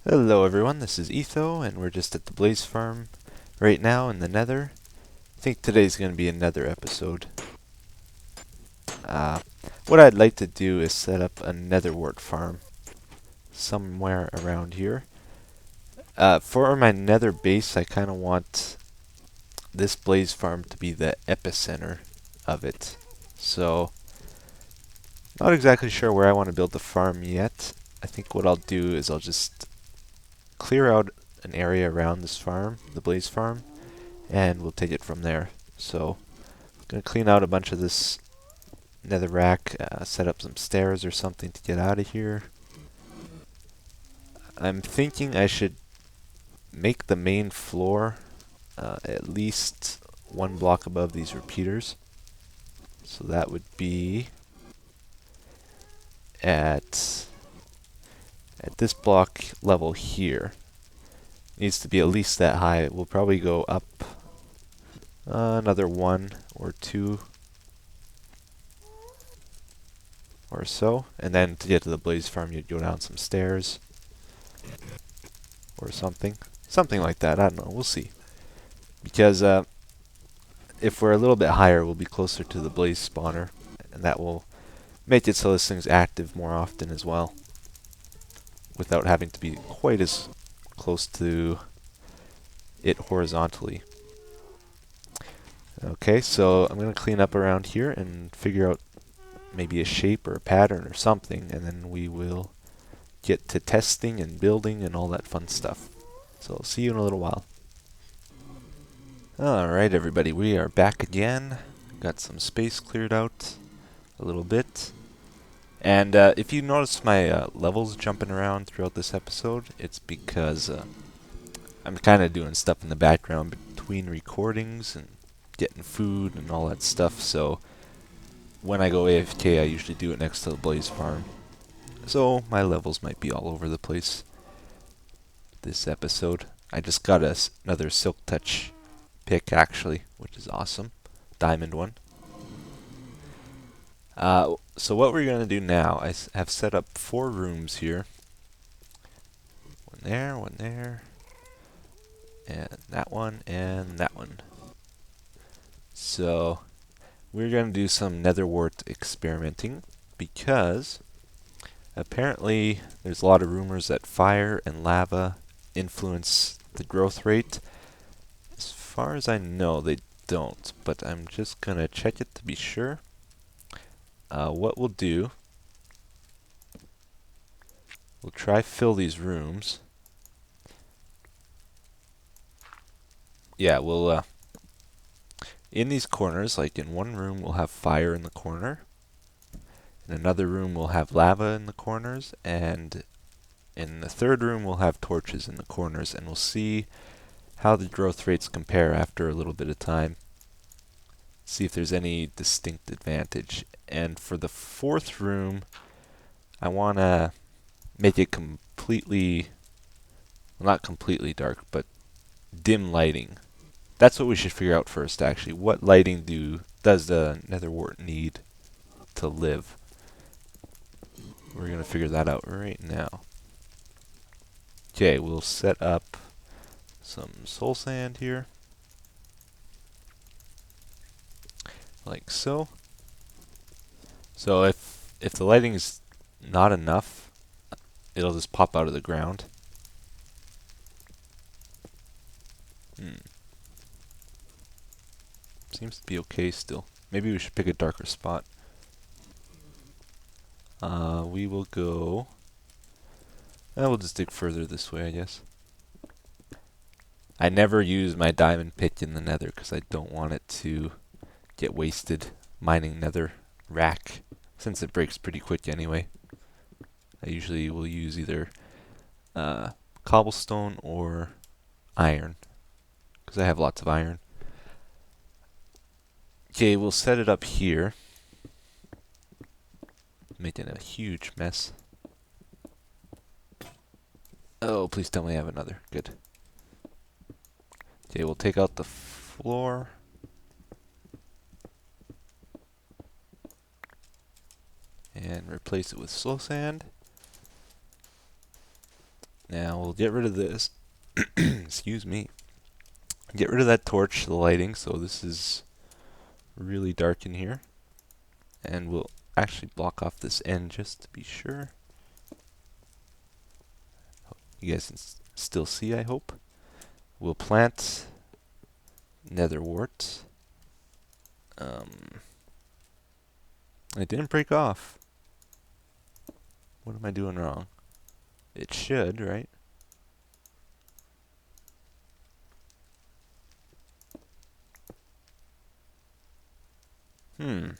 Hello everyone, this is Etho, and we're just at the Blaze Farm right now in the nether. I think today's going to be a nether episode. What I'd like to do is set up a nether wart farm somewhere around here. For my nether base, I kind of want this Blaze Farm to be the epicenter of it. So, not exactly sure where I want to build the farm yet. I think what I'll do is I'll just clear out an area around this farm, the Blaze Farm, and we'll take it from there. So, I'm going to clean out a bunch of this netherrack, set up some stairs or something to get out of here. I'm thinking I should make the main floor at least one block above these repeaters. So that would be at this block level here. Needs to be at least that high. We'll probably go up another one or two or so, and then to get to the Blaze Farm you'd go down some stairs or something like that. I don't know, we'll see, because if we're a little bit higher we'll be closer to the Blaze spawner, and that will make it so this thing's active more often as well, without having to be quite as close to it horizontally. Okay, so I'm going to clean up around here and figure out maybe a shape or a pattern or something, and then we will get to testing and building and all that fun stuff. So I'll see you in a little while. Alright everybody, we are back again. Got some space cleared out a little bit. And if you notice my levels jumping around throughout this episode, it's because I'm kind of doing stuff in the background between recordings and getting food and all that stuff, so when I go AFK I usually do it next to the Blaze Farm. So my levels might be all over the place this episode. I just got another Silk Touch pick actually, which is awesome. Diamond one. So what we're going to do now, I have set up 4 rooms here. One there, and that one. So we're going to do some nether wart experimenting, because apparently there's a lot of rumors that fire and lava influence the growth rate. As far as I know, they don't, but I'm just going to check it to be sure. What we'll do, we'll try fill these rooms. Yeah, we'll, in these corners, like in one room we'll have fire in the corner, in another room we'll have lava in the corners, and in the third room we'll have torches in the corners, and we'll see how the growth rates compare after a little bit of time. See if there's any distinct advantage. And for the 4th room, I want to make it completely, well, not completely dark, but dim lighting. That's what we should figure out first, actually. What lighting does the nether wart need to live? We're going to figure that out right now. Okay, we'll set up some soul sand here, like so. So if the lighting is not enough, it'll just pop out of the ground. Seems to be okay still. Maybe we should pick a darker spot. We will go... we'll just dig further this way, I guess. I never use my diamond pick in the nether because I don't want it to get wasted mining nether rack, since it breaks pretty quick anyway. I usually will use either cobblestone or iron, because I have lots of iron. Okay, we'll set it up here. Making a huge mess. Oh, please tell me I have another. Good. Okay, we'll take out the floor. And replace it with soul sand. Now we'll get rid of this. Excuse me. Get rid of that torch, the lighting, so this is really dark in here. And we'll actually block off this end just to be sure. You guys can still see, I hope. We'll plant nether wart. It didn't break off. What am I doing wrong? It should, right? I'm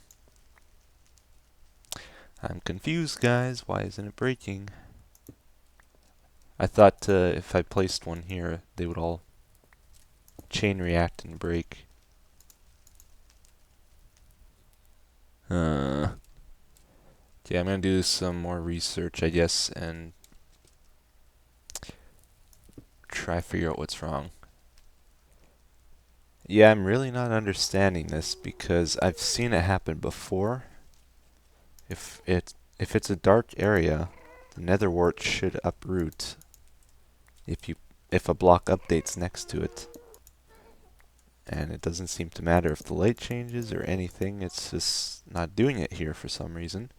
confused, guys. Why isn't it breaking? I thought if I placed one here, they would all chain react and break. Okay, I'm gonna do some more research, I guess, and try to figure out what's wrong. Yeah, I'm really not understanding this because I've seen it happen before. If it's a dark area, the nether wart should uproot if a block updates next to it. And it doesn't seem to matter if the light changes or anything, it's just not doing it here for some reason.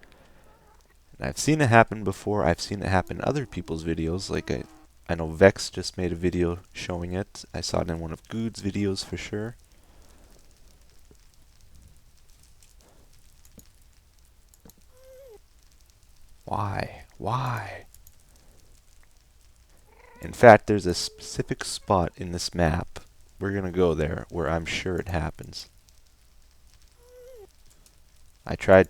And I've seen it happen before, I've seen it happen in other people's videos, like I know Vex just made a video showing it. I saw it in one of Good's videos for sure. Why? Why? In fact, there's a specific spot in this map, we're gonna go there, where I'm sure it happens. I tried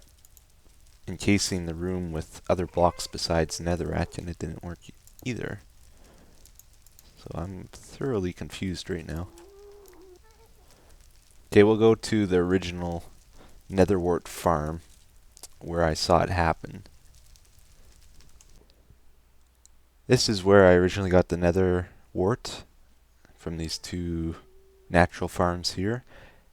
encasing the room with other blocks besides netherrack and it didn't work either. So I'm thoroughly confused right now. Okay, we'll go to the original netherwart farm where I saw it happen. This is where I originally got the nether wart from these two natural farms here.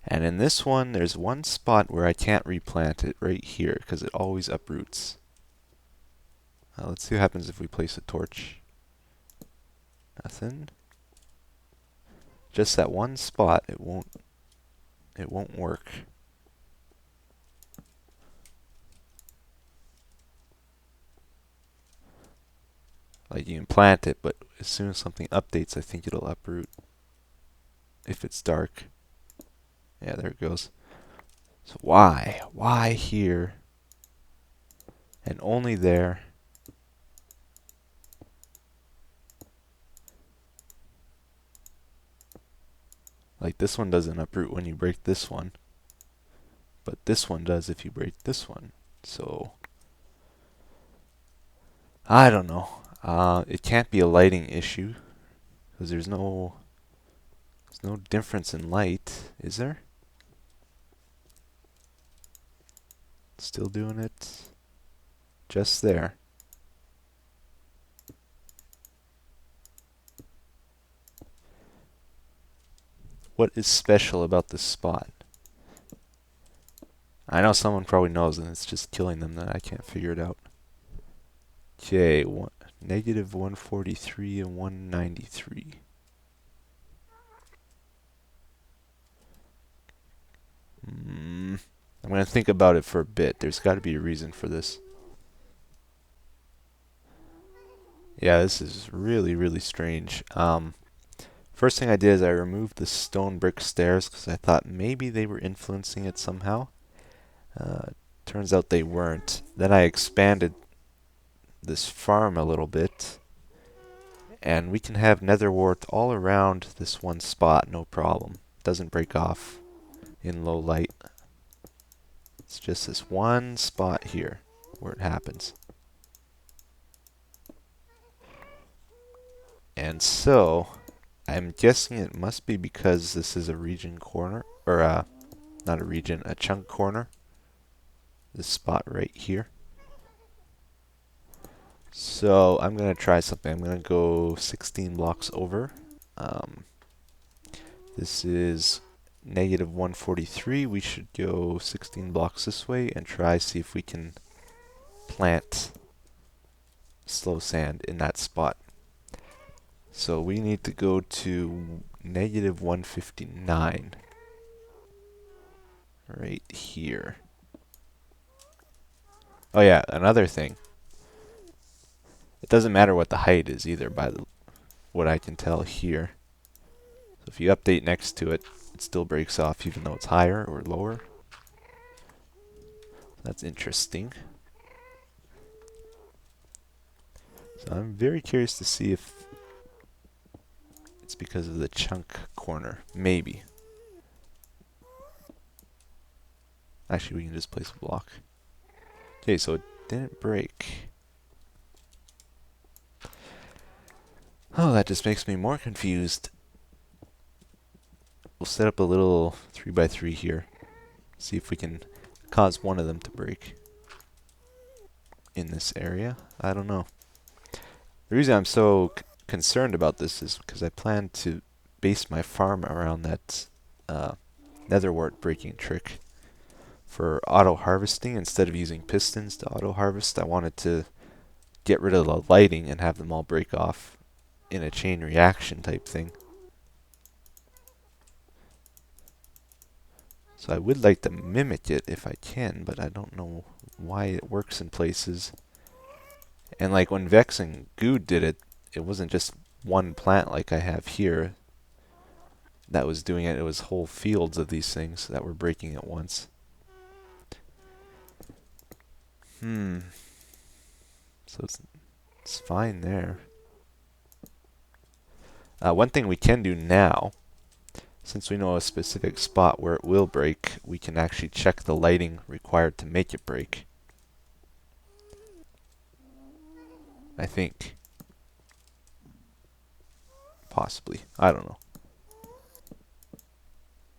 And in this one, there's one spot where I can't replant it right here because it always uproots. Let's see what happens if we place a torch. Nothing. Just that one spot, it won't work. Like you can plant it, but as soon as something updates, I think it'll uproot. If it's dark. Yeah, there it goes. So why? Why here? And only there? Like this one doesn't uproot when you break this one. But this one does if you break this one. So I don't know. It can't be a lighting issue. Because there's no difference in light, is there? Still doing it just there. What is special about this spot? I know someone probably knows and it's just killing them that I can't figure it out. Okay, negative 143 and 193. I'm going to think about it for a bit. There's got to be a reason for this. Yeah, this is really, really strange. First thing I did is I removed the stone brick stairs because I thought maybe they were influencing it somehow. Turns out they weren't. Then I expanded this farm a little bit. And we can have nether wart all around this one spot, no problem. Doesn't break off in low light. It's just this one spot here where it happens. And so, I'm guessing it must be because this is a region corner, or not a region, a chunk corner. This spot right here. So I'm going to try something. I'm going to go 16 blocks over. This is negative 143. We should go 16 blocks this way and try see if we can plant slow sand in that spot. So we need to go to negative 159. Right here. Oh yeah, another thing. It doesn't matter what the height is either by what I can tell here. So if you update next to it, it still breaks off even though it's higher or lower. That's interesting. So I'm very curious to see if it's because of the chunk corner. Maybe. Actually, we can just place a block. Okay, so it didn't break. Oh, that just makes me more confused. We'll set up a little 3x3 here. See if we can cause one of them to break in this area. I don't know. The reason I'm so concerned about this is because I plan to base my farm around that nether wart breaking trick. For auto harvesting, instead of using pistons to auto harvest, I wanted to get rid of the lighting and have them all break off in a chain reaction type thing. So I would like to mimic it if I can, but I don't know why it works in places. And like when Vex and Good did it, it wasn't just one plant like I have here that was doing it. It was whole fields of these things that were breaking at once. So it's fine there. One thing we can do now, since we know a specific spot where it will break, we can actually check the lighting required to make it break. I think. Possibly. I don't know.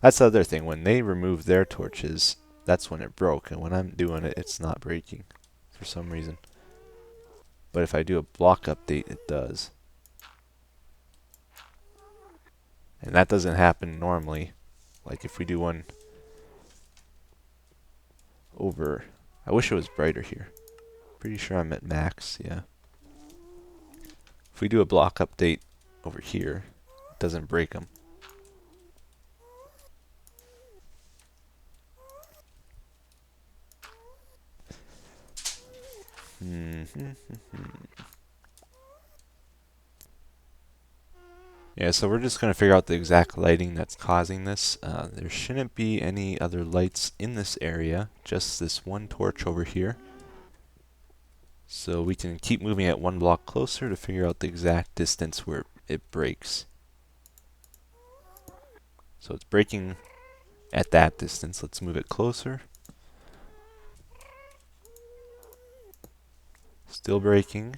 That's the other thing. When they remove their torches, that's when it broke. And when I'm doing it, it's not breaking for some reason. But if I do a block update, it does. And that doesn't happen normally. Like if we do one over... I wish it was brighter here. Pretty sure I'm at max, yeah. If we do a block update over here, it doesn't break them. Yeah, so we're just going to figure out the exact lighting that's causing this. There shouldn't be any other lights in this area, just this one torch over here. So we can keep moving it one block closer to figure out the exact distance where it breaks. So it's breaking at that distance. Let's move it closer. Still breaking.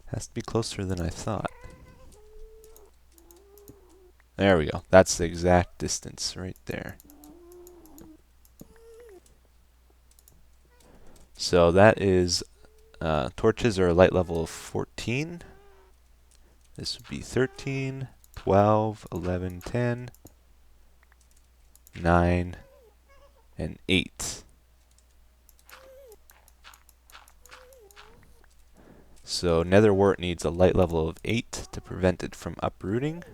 Has to be closer than I thought. There we go. That's the exact distance right there. So that is torches are a light level of 14. This would be 13, 12, 11, 10, 9, and 8. So nether wart needs a light level of 8 to prevent it from uprooting.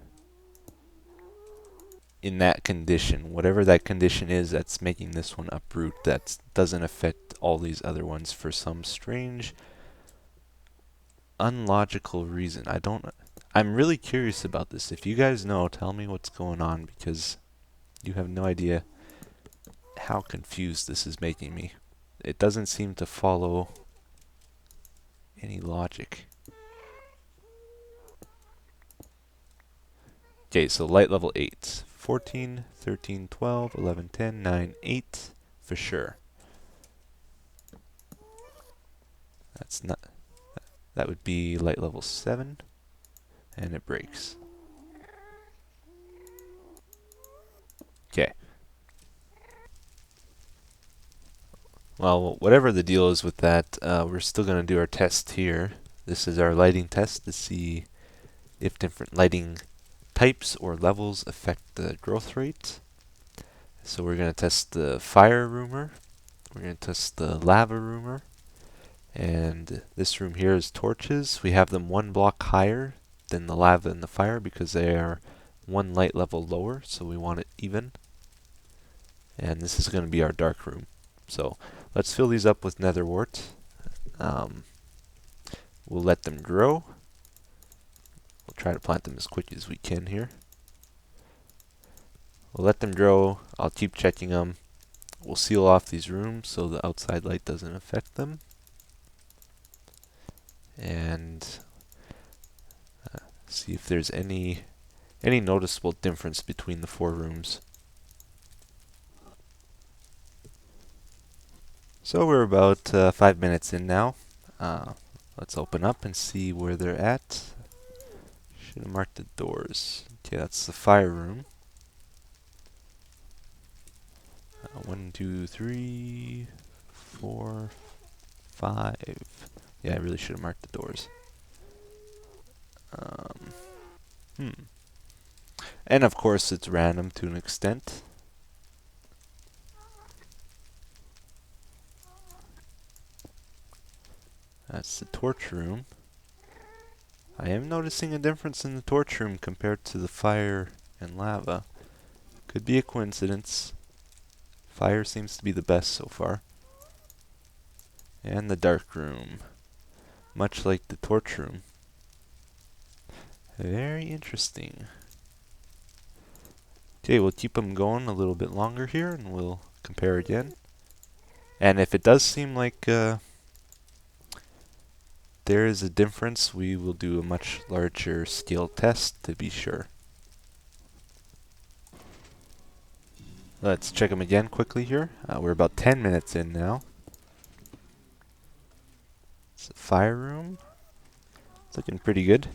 In that condition, whatever that condition is that's making this one uproot, that doesn't affect all these other ones for some strange, unlogical reason. I'm really curious about this. If you guys know, tell me what's going on, because you have no idea how confused this is making me. It doesn't seem to follow any logic. Okay, so light level 8. 14, 13, 12, 11, 10, 9, 8 for sure. That's not... That would be light level 7, and it breaks. Okay. Well, whatever the deal is with that, we're still going to do our test here. This is our lighting test to see if different lighting types or levels affect the growth rate. So we're going to test the fire rumor, We're going to test the lava roomer. And this room here is torches. We have them one block higher than the lava and the fire because they are one light level lower, so we want it even. And this is going to be our dark room. So let's fill these up with nether wart. We'll let them grow. We'll try to plant them as quick as we can here. We'll let them grow. I'll keep checking them. We'll seal off these rooms so the outside light doesn't affect them. And see if there's any noticeable difference between the 4 rooms. So we're about 5 minutes in now. Let's open up and see where they're at. Should have marked the doors. Okay, that's the fire room. 1, 2, 3, 4, 5. Yeah, I really should have marked the doors. And of course it's random to an extent. That's the torch room. I am noticing a difference in the torch room compared to the fire and lava. Could be a coincidence. Fire seems to be the best so far. And the dark room. Much like the torch room. Very interesting. Okay, we'll keep them going a little bit longer here and we'll compare again. And if it does seem like there is a difference, we will do a much larger scale test to be sure. Let's check them again quickly here. We're about 10 minutes in now. It's a fire room. It's looking pretty good.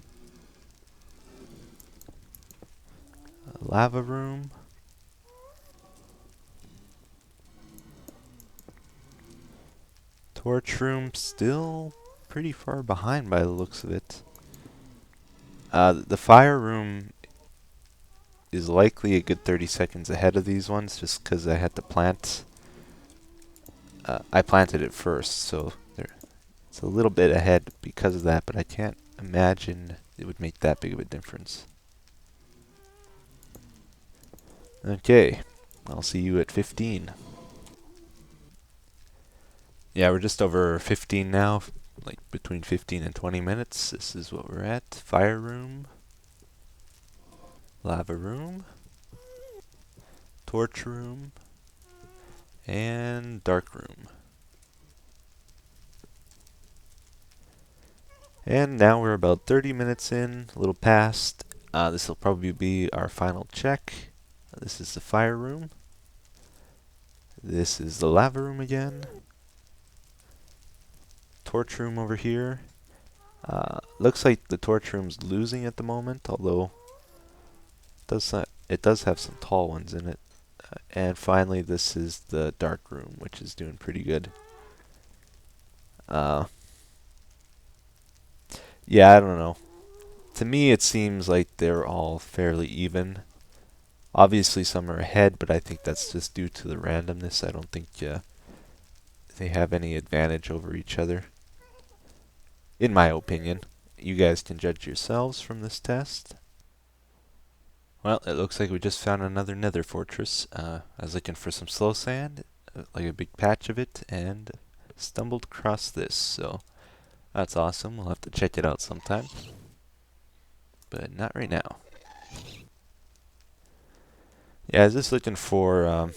A lava room. Torch room still pretty far behind by the looks of it. The fire room is likely a good 30 seconds ahead of these ones just because I had to plant. I planted it first, so it's a little bit ahead because of that, but I can't imagine it would make that big of a difference. Okay, I'll see you at 15. Yeah, we're just over 15 now, like between 15 and 20 minutes. This is what we're at. Fire room, lava room, torch room, and dark room. And now we're about 30 minutes in, a little past. This will probably be our final check. This is the fire room. This is the lava room again. Torch room over here. Looks like the torch room's losing at the moment, although it does have some tall ones in it. And finally, this is the dark room, which is doing pretty good. Yeah, I don't know. To me, it seems like they're all fairly even. Obviously, some are ahead, but I think that's just due to the randomness. I don't think they have any advantage over each other. In my opinion. You guys can judge yourselves from this test. Well, it looks like we just found another nether fortress. I was looking for some slow sand, like a big patch of it, and stumbled across this, so that's awesome. We'll have to check it out sometime. But not right now. Yeah, I was just looking for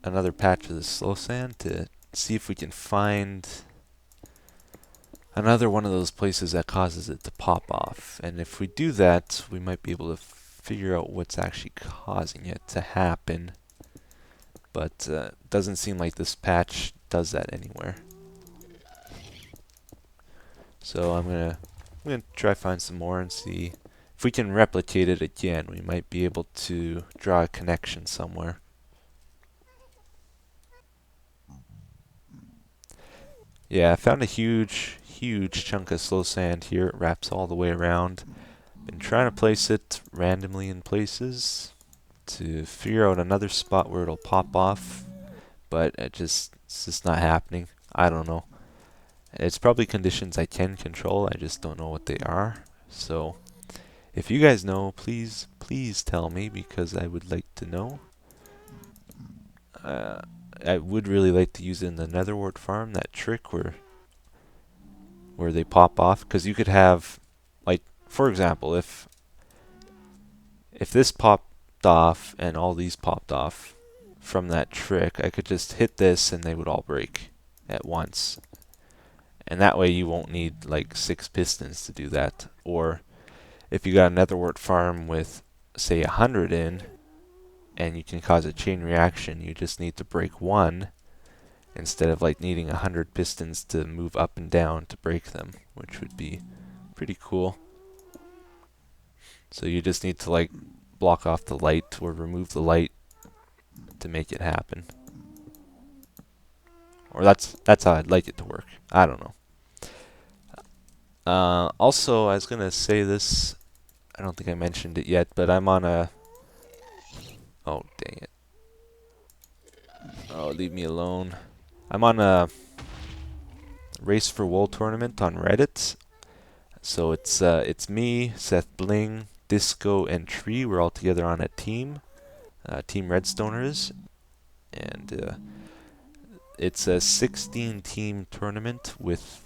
another patch of the slow sand to see if we can find another one of those places that causes it to pop off. And if we do that, we might be able to figure out what's actually causing it to happen. But doesn't seem like this patch does that anywhere. So I'm gonna try find some more and see if we can replicate it again. We might be able to draw a connection somewhere. Yeah, I found a huge chunk of slow sand here. It wraps all the way around. Been trying to place it randomly in places to figure out another spot where it'll pop off, but it just It's just not happening. I don't know. It's probably conditions I can control. I just don't know what they are. So if you guys know, please tell me, because I would like to know. I would really like to use it in the nether wart farm, that trick where they pop off, because you could have, like, for example, if this popped off and all these popped off from that trick, I could just hit this and they would all break at once. And that way you won't need like 6 pistons to do that. Or if you got a netherwort farm with, say, 100 in, and you can cause a chain reaction, you just need to break one instead of like needing 100 pistons to move up and down to break them, which would be pretty cool. So you just need to like block off the light or remove the light to make it happen. Or that's how I'd like it to work. I don't know. Also, I was gonna say this. I don't think I mentioned it yet, but I'm on a. Oh, dang it! Oh, leave me alone. I'm on a race for wool tournament on Reddit. So it's me, Seth Bling, Disco, and Tree. We're all together on a team, Team Redstoners, and it's a 16-team tournament with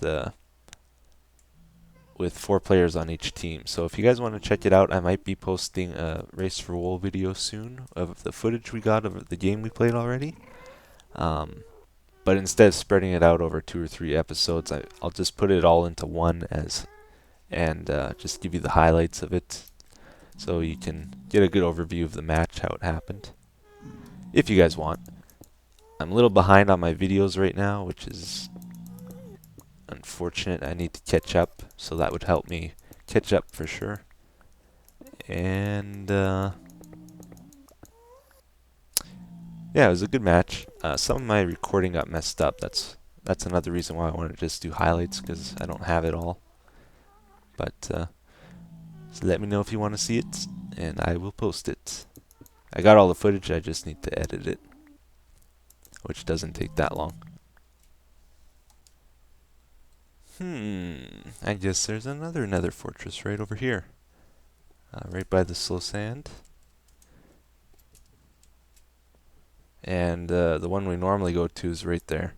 4 players on each team. So if you guys want to check it out, I might be posting a Race for Wool video soon of the footage we got of the game we played already. But instead of spreading it out over 2 or 3 episodes, I'll just put it all into one and just give you the highlights of it, so you can get a good overview of the match, how it happened, if you guys want. I'm a little behind on my videos right now, which is unfortunate. I need to catch up, so that would help me catch up for sure. And yeah, it was a good match. Some of my recording got messed up. That's another reason why I want to just do highlights, because I don't have it all. But so let me know if you want to see it, and I will post it. I got all the footage, I just need to edit it, which doesn't take that long. I guess there's another nether fortress right over here. Right by the slow sand. And the one we normally go to is right there.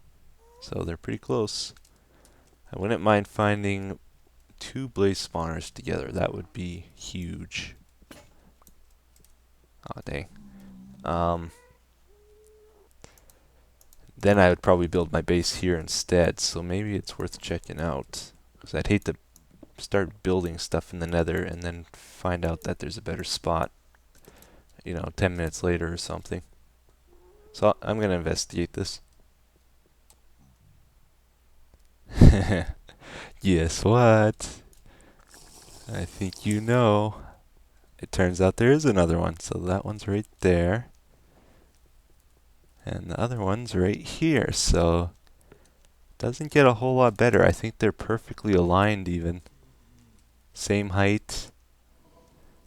So they're pretty close. I wouldn't mind finding 2 blaze spawners together. That would be huge. Oh, dang. Then I would probably build my base here instead, so maybe it's worth checking out. Because I'd hate to start building stuff in the nether and then find out that there's a better spot, 10 minutes later or something. So I'm going to investigate this. Guess what? I think you know. It turns out there is another one, so that one's right there. And the other one's right here, so doesn't get a whole lot better. I think they're perfectly aligned even. Same height.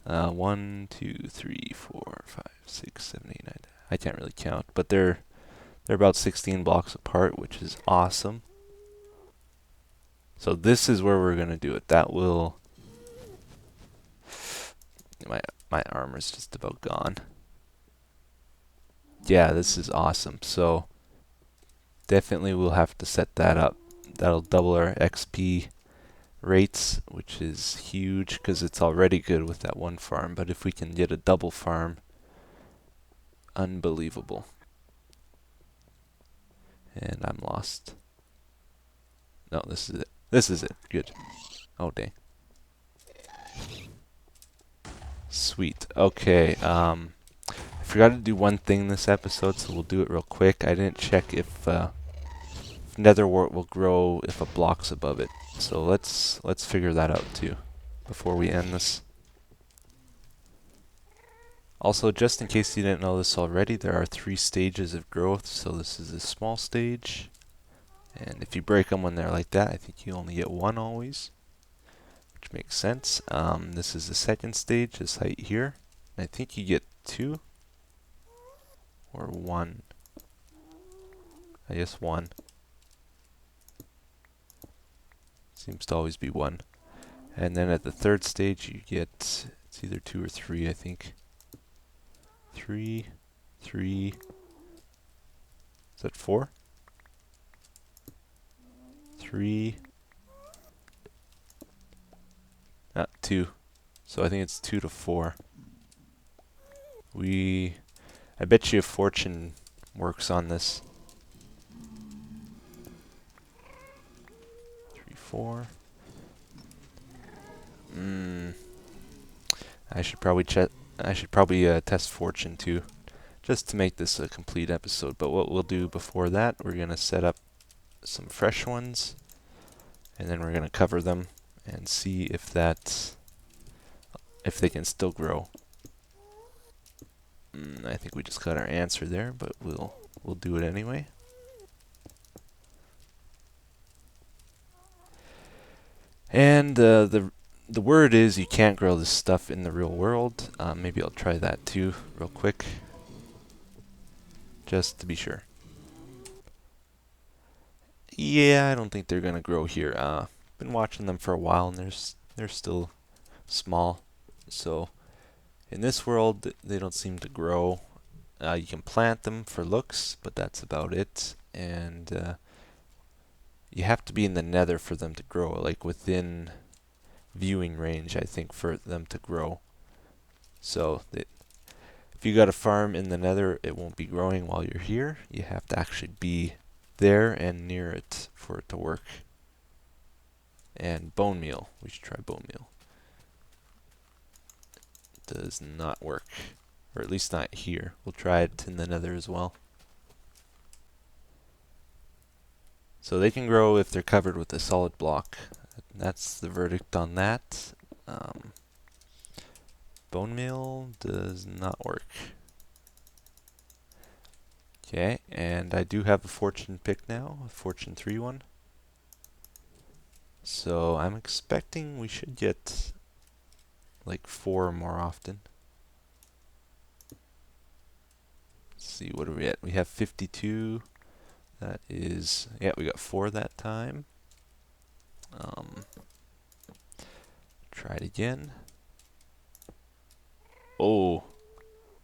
1, 2, 3, 4, 5, 6, 7, 8, 9. I can't really count, but they're about 16 blocks apart, which is awesome. So this is where we're gonna do it. That will. My armor's just about gone. Yeah, this is awesome. So definitely we'll have to set that up. That'll double our XP rates, which is huge because it's already good with that one farm. But if we can get a double farm, unbelievable. And I'm lost. No, this is it. This is it. Good. Oh, dang. Sweet. Okay. I forgot to do one thing this episode, so we'll do it real quick. I didn't check if netherwort will grow if a block's above it. So let's figure that out too before we end this. Also, just in case you didn't know this already, there are 3 stages of growth. So this is a small stage, and if you break them when they're like that, I think you only get 1 always, which makes sense. This is the second stage, this height here. I think you get 2 or 1. I guess 1. Seems to always be 1. And then at the third stage you get, it's either 2 or 3, I think. 3, 3. Is that 4? 3. 2. So I think it's 2 to 4. I bet you fortune works on this. 3, 4. I should probably test fortune too, just to make this a complete episode. But what we'll do before that, we're gonna set up some fresh ones, and then we're gonna cover them and see if they can still grow. I think we just got our answer there, but we'll do it anyway. And the word is you can't grow this stuff in the real world. Maybe I'll try that too real quick, just to be sure. Yeah, I don't think they're gonna grow here. Been watching them for a while, and they're still small. So in this world, they don't seem to grow. You can plant them for looks, but that's about it. And you have to be in the nether for them to grow, like within viewing range, I think, for them to grow. So if you got a farm in the nether, it won't be growing while you're here. You have to actually be there and near it for it to work. And bone meal. We should try bone meal. Does not work. Or at least not here. We'll try it in the nether as well. So they can grow if they're covered with a solid block. That's the verdict on that. Bone meal does not work. Okay, and I do have a fortune pick now, a fortune 3 one. So I'm expecting we should get like 4 more often. Let's see, what are we at? We have 52. That is, yeah, we got 4 that time. Try it again. Oh,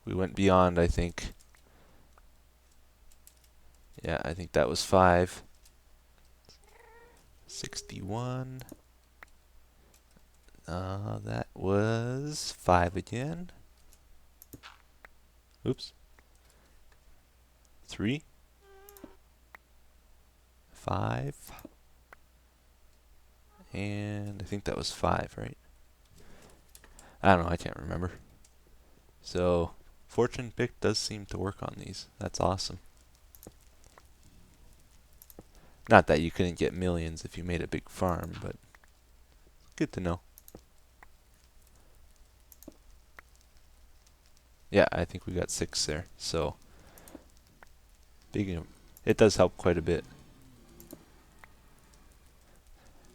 we went beyond, I think. Yeah, I think that was 5. 61. That was 5 again. Oops. 3. 5. And I think that was 5, right? I don't know, I can't remember. So, fortune pick does seem to work on these. That's awesome. Not that you couldn't get millions if you made a big farm, but good to know. Yeah, I think we got 6 there. So, it does help quite a bit.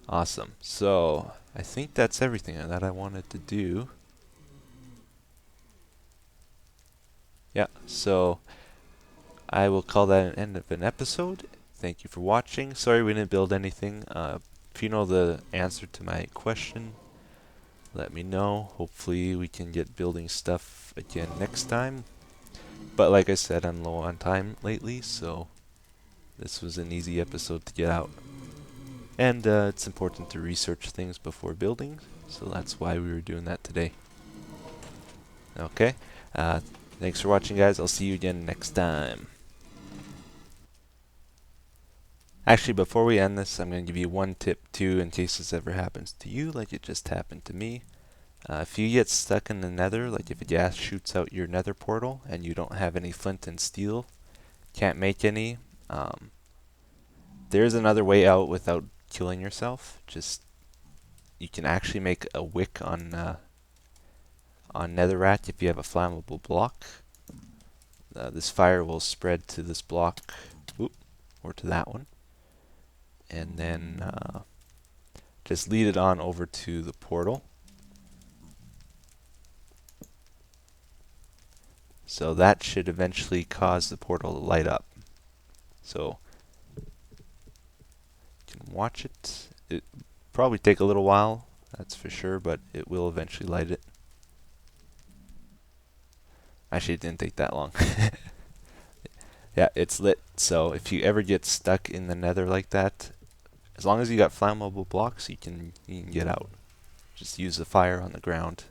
Awesome. So, I think that's everything that I wanted to do. Yeah, so I will call that an end of an episode. Thank you for watching. Sorry we didn't build anything. If you know the answer to my question, let me know. Hopefully we can get building stuff again next time. But like I said, I'm low on time lately, so this was an easy episode to get out. And it's important to research things before building, so that's why we were doing that today. Okay, thanks for watching, guys. I'll see you again next time. Actually, before we end this, I'm going to give you one tip too, in case this ever happens to you, like it just happened to me. If you get stuck in the nether, like if a gas shoots out your nether portal and you don't have any flint and steel, can't make any, there's another way out without killing yourself. You can actually make a wick on netherrack if you have a flammable block. This fire will spread to this block, or to that one, and then just lead it on over to the portal. So that should eventually cause the portal to light up. So can watch it. It probably take a little while, that's for sure, but it will eventually light it. Actually, it didn't take that long. Yeah, it's lit, so if you ever get stuck in the nether like that, as long as you got flammable blocks, you can get out. Just use the fire on the ground